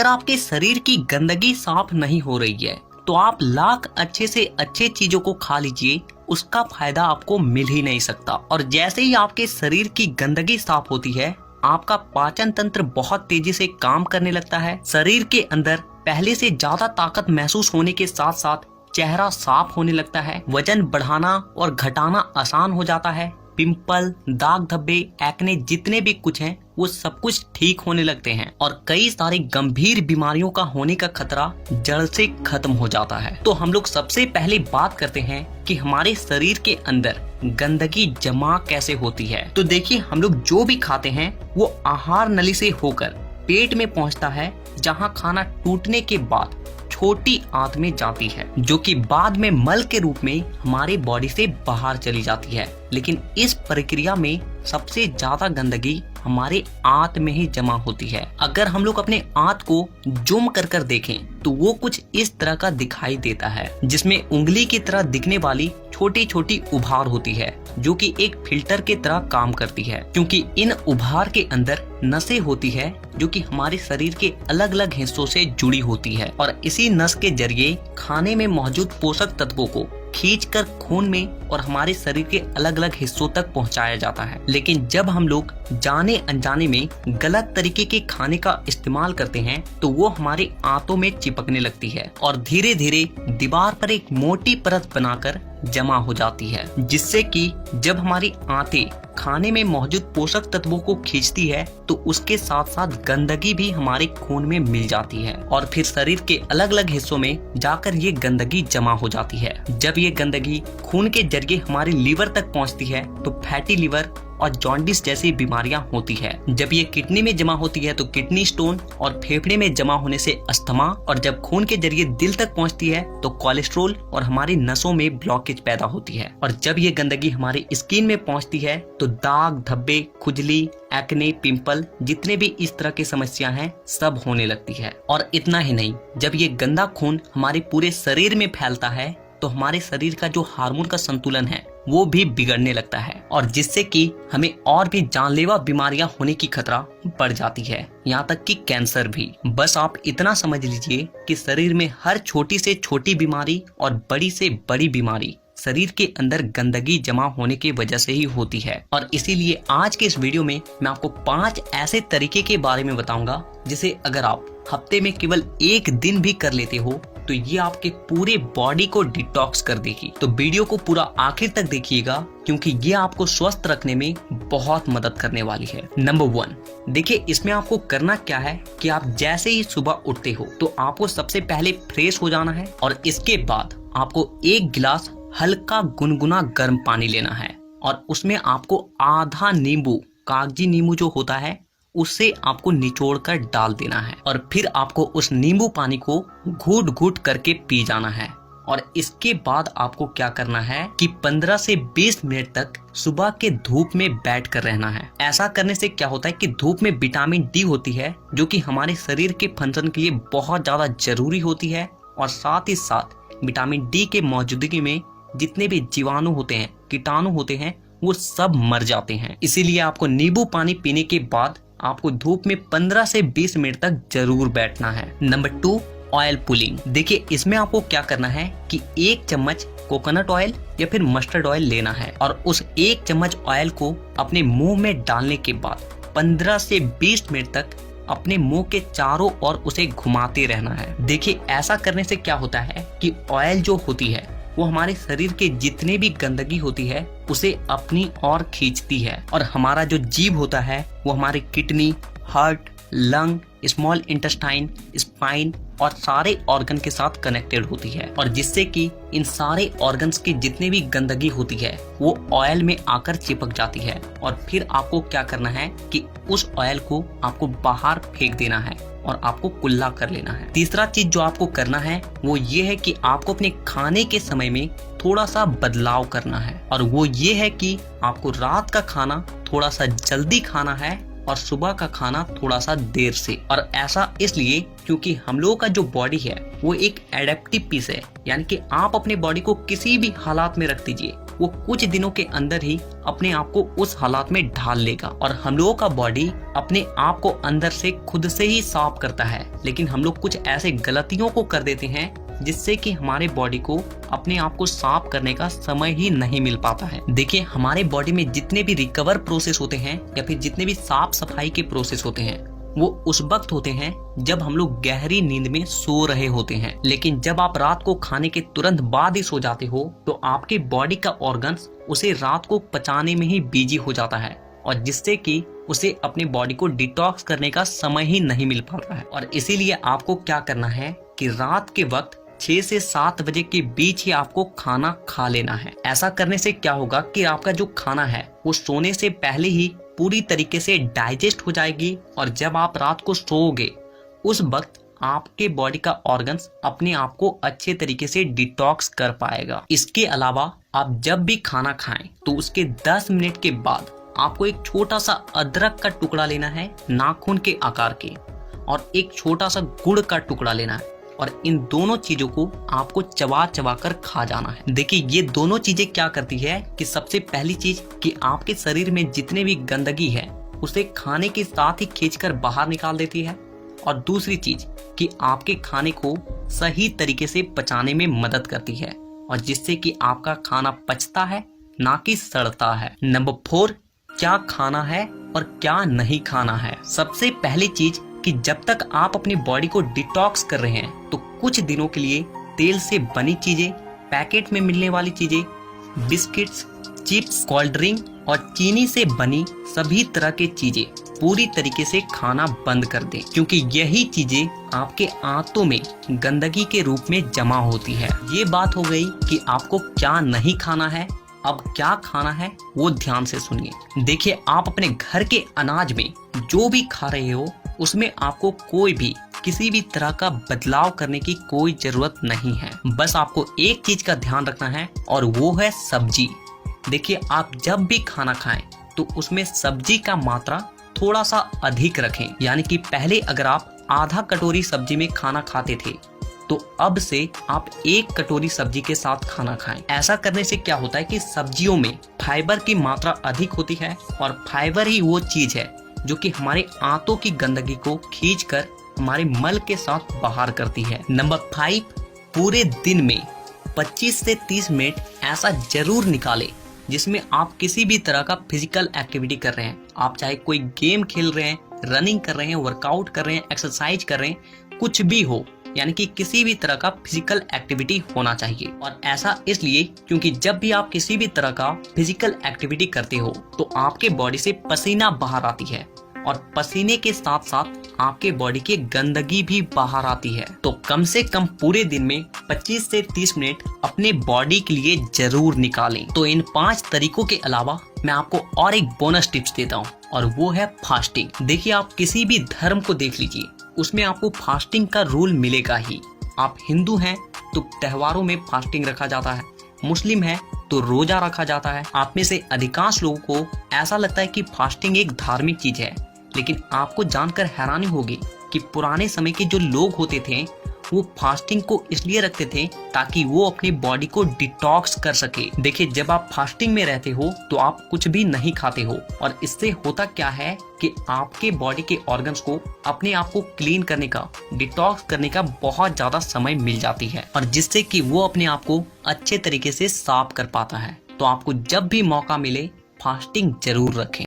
अगर आपके शरीर की गंदगी साफ नहीं हो रही है तो आप लाख अच्छे से अच्छे चीजों को खा लीजिए, उसका फायदा आपको मिल ही नहीं सकता। और जैसे ही आपके शरीर की गंदगी साफ होती है, आपका पाचन तंत्र बहुत तेजी से काम करने लगता है। शरीर के अंदर पहले से ज्यादा ताकत महसूस होने के साथ साथ चेहरा साफ होने लगता है। वजन बढ़ाना और घटाना आसान हो जाता है। पिंपल, दाग धब्बे, एक्ने जितने भी कुछ हैं वो सब कुछ ठीक होने लगते हैं और कई सारी गंभीर बीमारियों का होने का खतरा जड़ से खत्म हो जाता है। तो हम लोग सबसे पहले बात करते हैं कि हमारे शरीर के अंदर गंदगी जमा कैसे होती है। तो देखिए, हम लोग जो भी खाते हैं वो आहार नली से होकर पेट में पहुंचता है, जहां खाना टूटने के बाद छोटी आंत में जाती है, जो कि बाद में मल के रूप में हमारे बॉडी से बाहर चली जाती है। लेकिन इस प्रक्रिया में सबसे ज्यादा गंदगी हमारे आंत में ही जमा होती है। अगर हम लोग अपने आंत को जूम कर देखें तो वो कुछ इस तरह का दिखाई देता है, जिसमें उंगली की तरह दिखने वाली छोटी छोटी उभार होती है, जो कि एक फिल्टर के तरह काम करती है, क्योंकि इन उभार के अंदर नसें होती है जो कि हमारे शरीर के अलग अलग हिस्सों से जुड़ी होती है और इसी नस के जरिए खाने में मौजूद पोषक तत्वों को खींचकर खून में और हमारे शरीर के अलग अलग हिस्सों तक पहुंचाया जाता है। लेकिन जब हम लोग जाने अनजाने में गलत तरीके के खाने का इस्तेमाल करते हैं तो वो हमारे आंतों में चिपकने लगती है और धीरे धीरे दीवार पर एक मोटी परत बनाकर जमा हो जाती है, जिससे कि जब हमारी आंतें खाने में मौजूद पोषक तत्वों को खींचती है तो उसके साथ साथ गंदगी भी हमारे खून में मिल जाती है और फिर शरीर के अलग अलग हिस्सों में जाकर ये गंदगी जमा हो जाती है। जब ये गंदगी खून के जरिए हमारे लीवर तक पहुंचती है तो फैटी लीवर और जॉन्डिस जैसी बीमारियां होती है। जब ये किडनी में जमा होती है तो किडनी स्टोन और फेफड़े में जमा होने से अस्थमा, और जब खून के जरिए दिल तक पहुंचती है तो कोलेस्ट्रोल और हमारी नसों में ब्लॉकेज पैदा होती है। और जब ये गंदगी हमारी स्किन में पहुंचती है तो दाग धब्बे, खुजली, एक्ने, पिंपल जितने भी इस तरह की समस्या हैं सब होने लगती है। और इतना ही नहीं, जब ये गंदा खून हमारे पूरे शरीर में फैलता है तो हमारे शरीर का जो हार्मोन का संतुलन है वो भी बिगड़ने लगता है और जिससे कि हमें और भी जानलेवा बीमारियां होने की खतरा बढ़ जाती है, यहाँ तक कि कैंसर भी। बस आप इतना समझ लीजिए कि शरीर में हर छोटी से छोटी बीमारी और बड़ी से बड़ी बीमारी शरीर के अंदर गंदगी जमा होने की वजह से ही होती है। और इसीलिए आज के इस वीडियो में मैं आपको 5 ऐसे तरीके के बारे में बताऊंगा जिसे अगर आप हफ्ते में केवल एक दिन भी कर लेते हो तो ये आपके पूरे बॉडी को डिटॉक्स कर देगी। तो वीडियो को पूरा आखिर तक देखिएगा क्योंकि ये आपको स्वस्थ रखने में बहुत मदद करने वाली है। नंबर 1, देखिए इसमें आपको करना क्या है कि आप जैसे ही सुबह उठते हो तो आपको सबसे पहले फ्रेश हो जाना है और इसके बाद आपको 1 गिलास हल्का गुनगुना गर्म पानी लेना है और उसमें आपको आधा नींबू, कागजी नींबू जो होता है, उससे आपको निचोड़कर डाल देना है और फिर आपको उस नींबू पानी को घूट घूट करके पी जाना है। और इसके बाद आपको क्या करना है कि 15 से 20 मिनट तक सुबह के धूप में बैठ कर रहना है। ऐसा करने से क्या होता है कि धूप में विटामिन डी होती है जो कि हमारे शरीर के फंक्शन के लिए बहुत ज्यादा जरूरी होती है और साथ ही साथ विटामिन डी के मौजूदगी में जितने भी जीवाणु होते हैं, कीटाणु होते हैं, वो सब मर जाते हैं। इसीलिए आपको नींबू पानी पीने के बाद आपको धूप में 15 से 20 मिनट तक जरूर बैठना है। Number 2, oil pulling. देखिए इसमें आपको क्या करना है कि 1 चम्मच कोकोनट ऑयल या फिर मस्टर्ड ऑयल लेना है और उस 1 चम्मच ऑयल को अपने मुंह में डालने के बाद 15 से 20 मिनट तक अपने मुंह के चारों ओर उसे घुमाते रहना है। देखिए ऐसा करने से क्या होता है कि ऑयल जो होती है वो हमारे शरीर के जितने भी गंदगी होती है उसे अपनी ओर खींचती है और हमारा जो जीभ होता है वो हमारे kidney, heart, lung, small intestine, spine और सारे ऑर्गन के साथ कनेक्टेड होती है और जिससे कि इन सारे ऑर्गन्स की जितने भी गंदगी होती है वो ऑयल में आकर चिपक जाती है और फिर आपको क्या करना है कि उस ऑयल को आपको बाहर फेंक देना है और आपको कुल्ला कर लेना है। तीसरा चीज जो आपको करना है वो ये है कि आपको अपने खाने के समय में थोड़ा सा बदलाव करना है और वो ये है कि आपको रात का खाना थोड़ा सा जल्दी खाना है और सुबह का खाना थोड़ा सा देर से। और ऐसा इसलिए क्योंकि हम लोगों का जो बॉडी है वो एक एडेप्टिव पीस है, यानी कि आप अपने बॉडी को किसी भी हालात में रख दीजिए वो कुछ दिनों के अंदर ही अपने आप को उस हालात में ढाल लेगा। और हम लोगों का बॉडी अपने आप को अंदर से खुद से ही साफ करता है, लेकिन हम लोग कुछ ऐसे गलतियों को कर देते हैं जिससे कि हमारे बॉडी को अपने आप को साफ करने का समय ही नहीं मिल पाता है। देखिए, हमारे बॉडी में जितने भी रिकवर प्रोसेस होते हैं या फिर जितने भी साफ सफाई के प्रोसेस होते हैं, वो उस वक्त होते हैं जब हम लोग गहरी नींद में सो रहे होते हैं। लेकिन जब आप रात को खाने के तुरंत बाद ही सो जाते हो तो आपके बॉडी का ऑर्गन्स उसे रात को पचाने में ही बिजी हो जाता है, और जिससे कि उसे अपने बॉडी को डिटॉक्स करने का समय ही नहीं मिल पाता है। और इसीलिए आपको क्या करना है कि रात के वक्त 6 से 7 बजे के बीच ही आपको खाना खा लेना है। ऐसा करने से क्या होगा कि आपका जो खाना है वो सोने से पहले ही पूरी तरीके से डाइजेस्ट हो जाएगी, और जब आप रात को सोओगे उस वक्त आपके बॉडी का ऑर्गन्स अपने आप को अच्छे तरीके से डिटॉक्स कर पाएगा। इसके अलावा आप जब भी खाना खाएं तो उसके 10 मिनट के बाद आपको एक छोटा सा अदरक का टुकड़ा लेना है नाखून के आकार के, और एक छोटा सा गुड़ का टुकड़ा लेना है, और इन दोनों चीजों को आपको चबा चबा कर खा जाना है। देखिए, ये दोनों चीजें क्या करती है कि सबसे पहली चीज कि आपके शरीर में जितने भी गंदगी है उसे खाने के साथ ही खींचकर बाहर निकाल देती है, और दूसरी चीज कि आपके खाने को सही तरीके से पचाने में मदद करती है, और जिससे कि आपका खाना पचता है ना कि सड़ता है। नंबर 4, क्या खाना है और क्या नहीं खाना है। सबसे पहली चीज कि जब तक आप अपनी बॉडी को डिटॉक्स कर रहे हैं तो कुछ दिनों के लिए तेल से बनी चीजें, पैकेट में मिलने वाली चीजें, बिस्किट्स, चिप्स, कोल्ड ड्रिंक और चीनी से बनी सभी तरह की चीजें पूरी तरीके से खाना बंद कर दें, क्योंकि यही चीजें आपके आंतों में गंदगी के रूप में जमा होती है। ये बात हो गई कि आपको क्या नहीं खाना है। अब क्या खाना है वो ध्यान से सुनिए। देखिए, आप अपने घर के अनाज में जो भी खा रहे हो उसमें आपको कोई भी किसी भी तरह का बदलाव करने की कोई जरूरत नहीं है। बस आपको एक चीज का ध्यान रखना है, और वो है सब्जी। देखिए, आप जब भी खाना खाएं तो उसमें सब्जी का मात्रा थोड़ा सा अधिक रखें। यानी कि पहले अगर आप आधा कटोरी सब्जी में खाना खाते थे तो अब से आप 1 कटोरी सब्जी के साथ खाना खाएं। ऐसा करने से क्या होता है कि सब्जियों में फाइबर की मात्रा अधिक होती है, और फाइबर ही वो चीज है जो कि हमारे आंतों की गंदगी को खींचकर हमारे मल के साथ बाहर करती है। नंबर 5, पूरे दिन में 25 से 30 मिनट ऐसा जरूर निकालें जिसमें आप किसी भी तरह का फिजिकल एक्टिविटी कर रहे हैं। आप चाहे कोई गेम खेल रहे हैं, रनिंग कर रहे हैं, वर्कआउट कर रहे हैं, एक्सरसाइज कर रहे हैं, कुछ भी हो, यानी कि किसी भी तरह का फिजिकल एक्टिविटी होना चाहिए। और ऐसा इसलिए क्योंकि जब भी आप किसी भी तरह का फिजिकल एक्टिविटी करते हो तो आपके बॉडी से पसीना बाहर आती है, और पसीने के साथ साथ आपके बॉडी की गंदगी भी बाहर आती है। तो कम से कम पूरे दिन में 25 से 30 मिनट अपने बॉडी के लिए जरूर निकालें। तो इन 5 तरीकों के अलावा मैं आपको और एक बोनस टिप्स देता हूँ, और वो है फास्टिंग। देखिए, आप किसी भी धर्म को देख लीजिए, उसमें आपको फास्टिंग का रूल मिलेगा ही। आप हिंदू हैं तो त्योहारों में फास्टिंग रखा जाता है, मुस्लिम है तो रोजा रखा जाता है। आप में से अधिकांश लोगों को ऐसा लगता है कि फास्टिंग एक धार्मिक चीज है, लेकिन आपको जानकर हैरानी होगी कि पुराने समय के जो लोग होते थे वो फास्टिंग को इसलिए रखते थे ताकि वो अपनी बॉडी को डिटॉक्स कर सके। देखिए, जब आप फास्टिंग में रहते हो तो आप कुछ भी नहीं खाते हो, और इससे होता क्या है कि आपके बॉडी के ऑर्गन्स को अपने आप को क्लीन करने का, डिटॉक्स करने का बहुत ज्यादा समय मिल जाती है, और जिससे कि वो अपने आप को अच्छे तरीके से साफ कर पाता है। तो आपको जब भी मौका मिले फास्टिंग जरूर रखें।